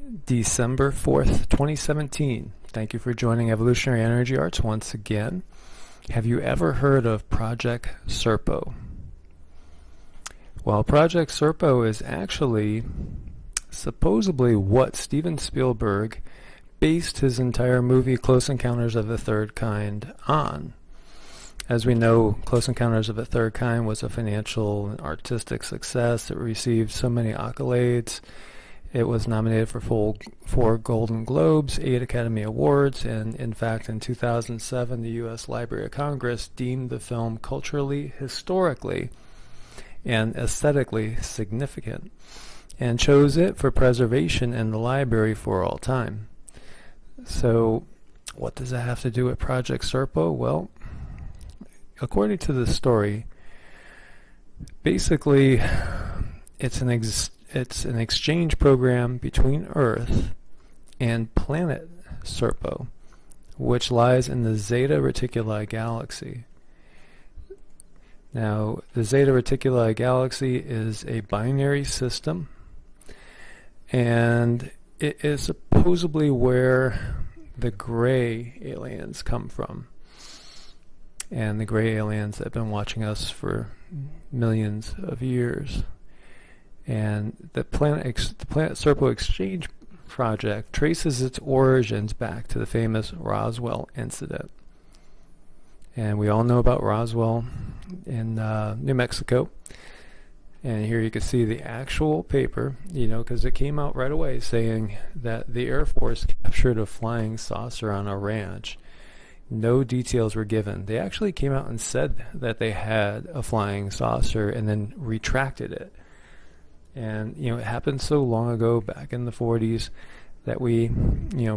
December 4th, 2017. Thank you for joining Evolutionary Energy Arts once again. Have you ever heard of Project Serpo? Well, Project Serpo is actually supposedly what Steven Spielberg based his entire movie Close Encounters of the Third Kind on. As we know, Close Encounters of the Third Kind was a financial and artistic success. It received so many accolades. It was nominated for 4 Golden Globes, 8 Academy Awards, and in fact in 2007 the U.S. Library of Congress deemed the film culturally, historically, and aesthetically significant, and chose it for preservation in the library for all time. So what does that have to do with Project Serpo? Well, according to the story, basically it's an exchange program between Earth and Planet Serpo, which lies in the Zeta Reticuli galaxy. Now, the Zeta Reticuli galaxy is a binary system, and it is supposedly where the gray aliens come from. And the gray aliens have been watching us for millions of years. And the Planet Serpo Exchange Project traces its origins back to the famous Roswell Incident. And we all know about Roswell in New Mexico. And here you can see the actual paper, because it came out right away saying that the Air Force captured a flying saucer on a ranch. No details were given. They actually came out and said that they had a flying saucer and then retracted it. And, it happened so long ago, back in the 40s, that we,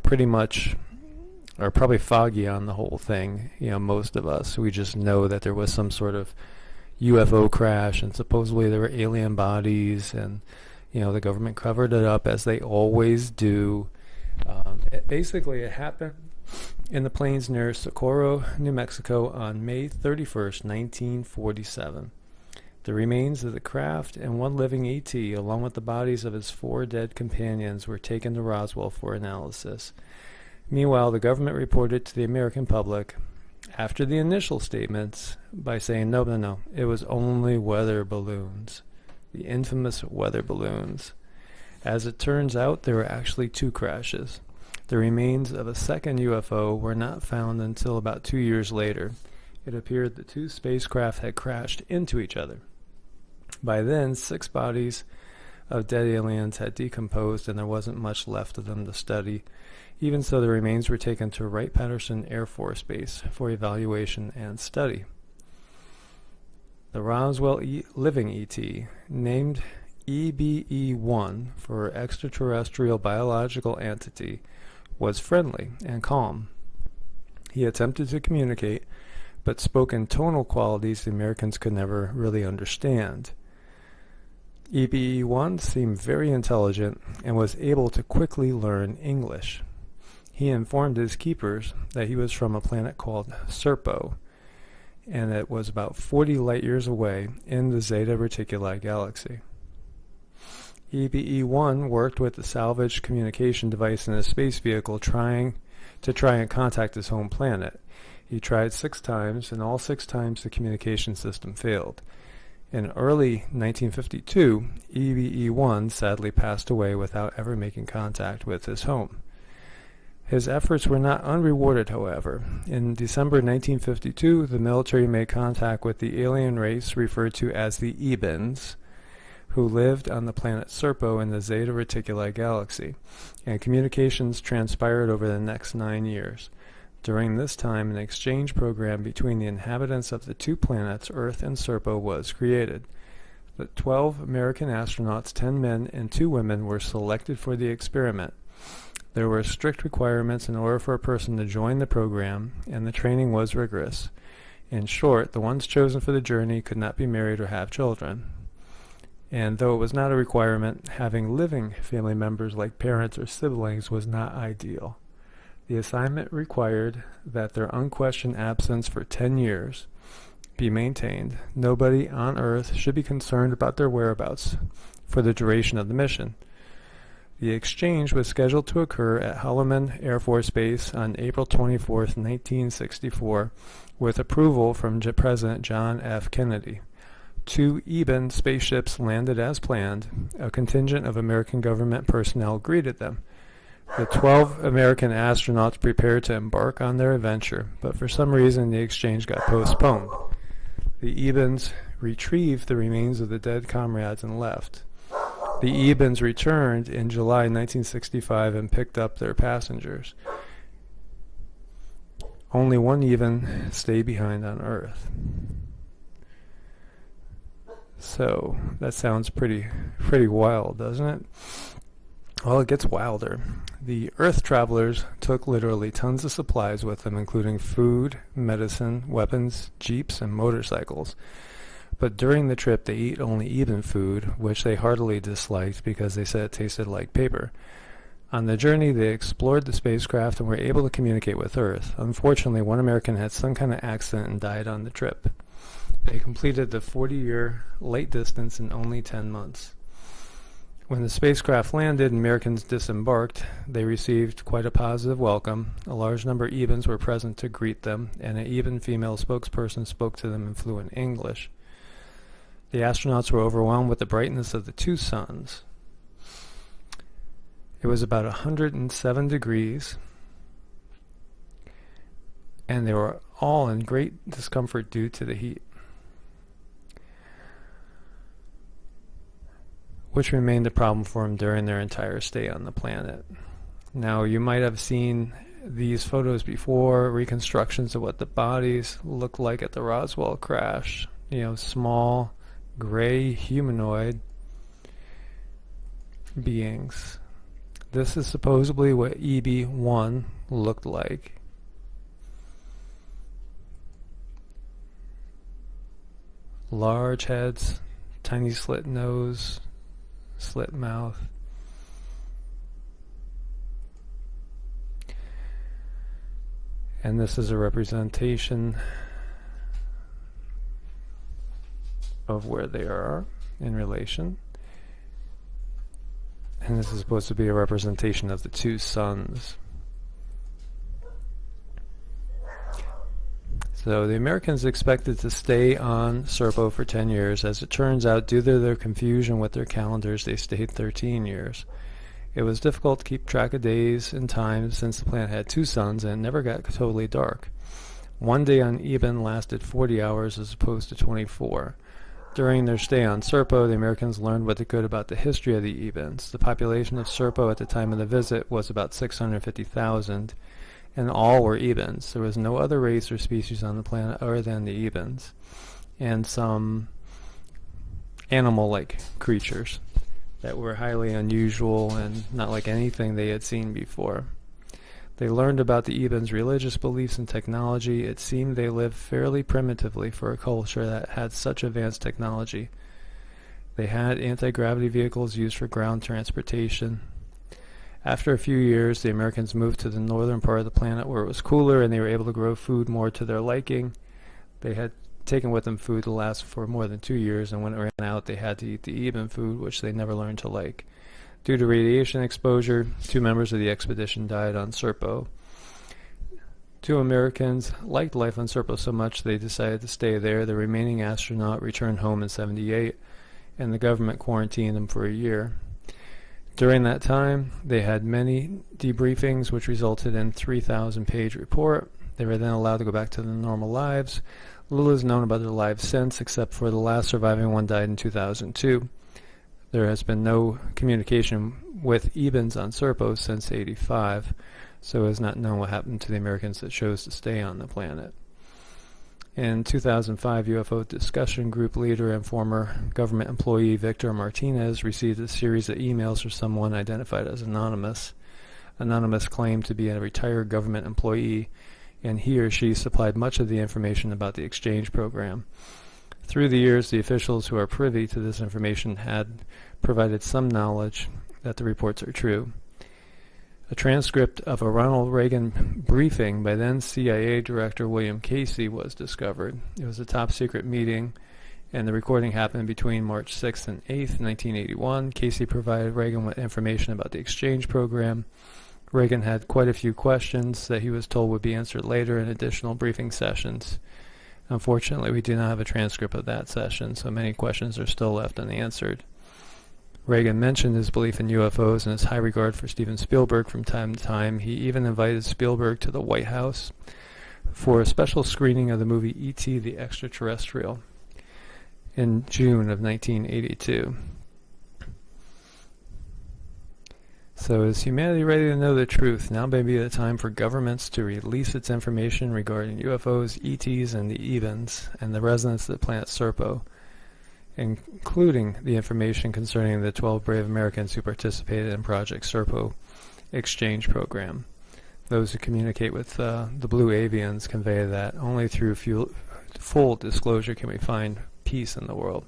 pretty much are probably foggy on the whole thing. Most of us, we just know that there was some sort of UFO crash and supposedly there were alien bodies, and, the government covered it up as they always do. It happened in the plains near Socorro, New Mexico on May 31st, 1947. The remains of the craft and one living ET, along with the bodies of his 4 dead companions, were taken to Roswell for analysis. Meanwhile, the government reported to the American public, after the initial statements, by saying, no, it was only weather balloons, the infamous weather balloons. As it turns out, there were actually 2 crashes. The remains of a second UFO were not found until about 2 years later. It appeared the 2 spacecraft had crashed into each other. By then, 6 bodies of dead aliens had decomposed and there wasn't much left of them to study. Even so, the remains were taken to Wright-Patterson Air Force Base for evaluation and study. The Roswell living ET, named EBE-1 for extraterrestrial biological entity, was friendly and calm. He attempted to communicate, but spoke in tonal qualities the Americans could never really understand. EBE-1 seemed very intelligent and was able to quickly learn English. He informed his keepers that he was from a planet called Serpo, and it was about 40 light years away in the Zeta Reticuli galaxy. EBE-1 worked with the salvaged communication device in a space vehicle trying and contact his home planet. He tried 6 times, and all 6 times the communication system failed. In early 1952, EBE-1 sadly passed away without ever making contact with his home. His efforts were not unrewarded, however. In December 1952, the military made contact with the alien race referred to as the Ebens, who lived on the planet Serpo in the Zeta Reticuli galaxy, and communications transpired over the next 9 years. During this time, an exchange program between the inhabitants of the 2 planets, Earth and Serpo, was created. The 12 American astronauts, 10 men and 2 women, were selected for the experiment. There were strict requirements in order for a person to join the program, and the training was rigorous. In short, the ones chosen for the journey could not be married or have children. And though it was not a requirement, having living family members like parents or siblings was not ideal. The assignment required that their unquestioned absence for 10 years be maintained. Nobody on Earth should be concerned about their whereabouts for the duration of the mission. The exchange was scheduled to occur at Holloman Air Force Base on April 24, 1964, with approval from President John F. Kennedy. 2 EBEN spaceships landed as planned. A contingent of American government personnel greeted them. The 12 American astronauts prepared to embark on their adventure, but for some reason the exchange got postponed. The EBENs retrieved the remains of the dead comrades and left. The EBENs returned in July 1965 and picked up their passengers. Only one EBEN stayed behind on Earth. So that sounds pretty wild, doesn't it? Well, it gets wilder. The Earth travelers took literally tons of supplies with them, including food, medicine, weapons, jeeps, and motorcycles. But during the trip, they ate only EBEN food, which they heartily disliked because they said it tasted like paper. On the journey, they explored the spacecraft and were able to communicate with Earth. Unfortunately, one American had some kind of accident and died on the trip. They completed the 40-year light distance in only 10 months. When the spacecraft landed and Americans disembarked, they received quite a positive welcome. A large number of EBENs were present to greet them, and an EBEN female spokesperson spoke to them in fluent English. The astronauts were overwhelmed with the brightness of the 2 suns. It was about 107 degrees, and they were all in great discomfort due to the heat, which remained a problem for them during their entire stay on the planet. Now, you might have seen these photos before, reconstructions of what the bodies looked like at the Roswell crash. Small, gray, humanoid beings. This is supposedly what EB-1 looked like. Large heads, tiny slit nose, slit mouth. And this is a representation of where they are in relation. And this is supposed to be a representation of the 2 suns. So the Americans expected to stay on Serpo for 10 years. As it turns out, due to their confusion with their calendars, they stayed 13 years. It was difficult to keep track of days and times since the planet had 2 suns and it never got totally dark. One day on EBEN lasted 40 hours as opposed to 24. During their stay on Serpo, the Americans learned what they could about the history of the EBENs. The population of Serpo at the time of the visit was about 650,000, and all were EBENs. There was no other race or species on the planet other than the EBENs, and some animal-like creatures that were highly unusual and not like anything they had seen before. They learned about the EBENs' religious beliefs and technology. It seemed they lived fairly primitively for a culture that had such advanced technology. They had anti-gravity vehicles used for ground transportation. After a few years, the Americans moved to the northern part of the planet where it was cooler and they were able to grow food more to their liking. They had taken with them food to last for more than 2 years, and when it ran out, they had to eat the EBEN food, which they never learned to like. Due to radiation exposure, 2 members of the expedition died on Serpo. 2 Americans liked life on Serpo so much they decided to stay there. The remaining astronaut returned home in '78, and the government quarantined them for a year. During that time, they had many debriefings, which resulted in a 3,000-page report. They were then allowed to go back to their normal lives. Little is known about their lives since, except for the last surviving one died in 2002. There has been no communication with EBENs on Serpo since '85, so it is not known what happened to the Americans that chose to stay on the planet. In 2005, UFO discussion group leader and former government employee Victor Martinez received a series of emails from someone identified as Anonymous. Anonymous claimed to be a retired government employee, and he or she supplied much of the information about the exchange program. Through the years, the officials who are privy to this information had provided some knowledge that the reports are true. A transcript of a Ronald Reagan briefing by then CIA Director William Casey was discovered. It was a top-secret meeting And the recording happened between March 6th and 8th, 1981. Casey provided Reagan with information about the exchange program. Reagan had quite a few questions that he was told would be answered later in additional briefing sessions. Unfortunately, we do not have a transcript of that session, so many questions are still left unanswered. Reagan mentioned his belief in UFOs and his high regard for Steven Spielberg from time to time. He even invited Spielberg to the White House for a special screening of the movie E.T. the Extraterrestrial in June of 1982. So is humanity ready to know the truth? Now may be the time for governments to release its information regarding UFOs, ETs, and the Evens, and the residents of the planet Serpo, including the information concerning the 12 brave Americans who participated in Project Serpo exchange program. Those who communicate with the Blue Avians convey that only through full disclosure can we find peace in the world.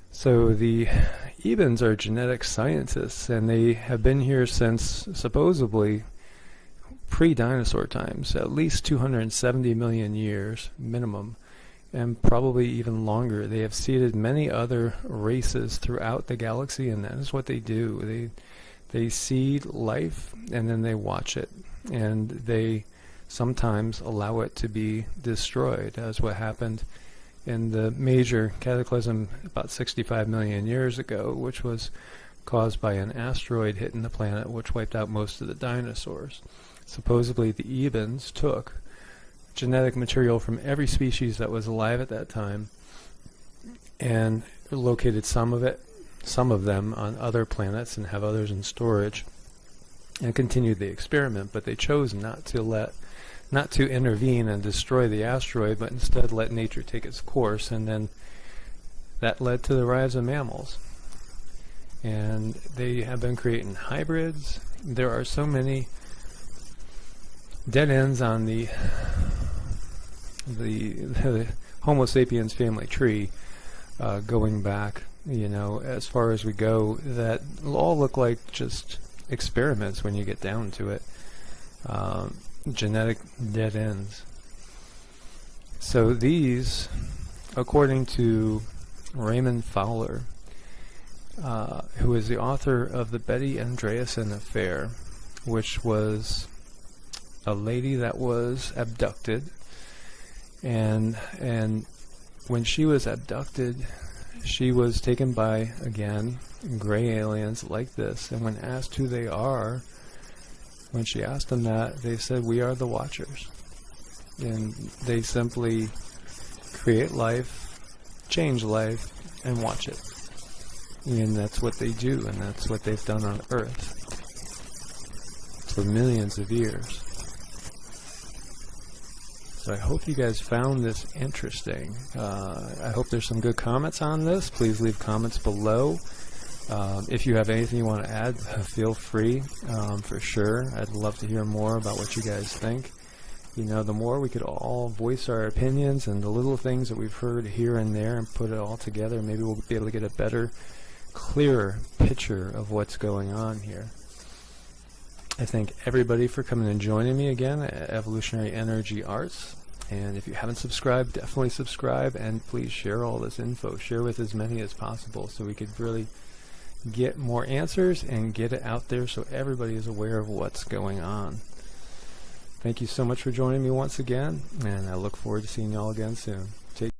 So the Ebens are genetic scientists, and they have been here since supposedly pre-dinosaur times, at least 270 million years minimum, and probably even longer. They have seeded many other races throughout the galaxy, and that is what they do. They seed life, and then they watch it, and they sometimes allow it to be destroyed, as what happened in the major cataclysm about 65 million years ago, which was caused by an asteroid hitting the planet, which wiped out most of the dinosaurs. Supposedly the Ebens took genetic material from every species that was alive at that time and located some of them on other planets and have others in storage, and continued the experiment. But they chose not to intervene and destroy the asteroid, but instead let nature take its course, and then that led to the rise of mammals. And they have been creating hybrids. There are so many dead ends on the Homo sapiens family tree, going back, as far as we go, that all look like just experiments when you get down to it. Genetic dead ends. So these, according to Raymond Fowler, who is the author of the Betty Andreasson Affair, which was a lady that was abducted, and when she was abducted, she was taken by, again, gray aliens like this, and when asked who they are, when she asked them that, they said, "We are the Watchers." And they simply create life, change life, and watch it. And that's what they do, and that's what they've done on Earth for millions of years. So I hope you guys found this interesting. I hope there's some good comments on this. Please leave comments below. If you have anything you want to add, feel free, for sure. I'd love to hear more about what you guys think. The more we could all voice our opinions and the little things that we've heard here and there and put it all together, maybe we'll be able to get a better, clearer picture of what's going on here. I thank everybody for coming and joining me again at Evolutionary Energy Arts. And if you haven't subscribed, definitely subscribe, and please share all this info. Share with as many as possible so we could really get more answers and get it out there so everybody is aware of what's going on. Thank you so much for joining me once again, and I look forward to seeing y'all again soon.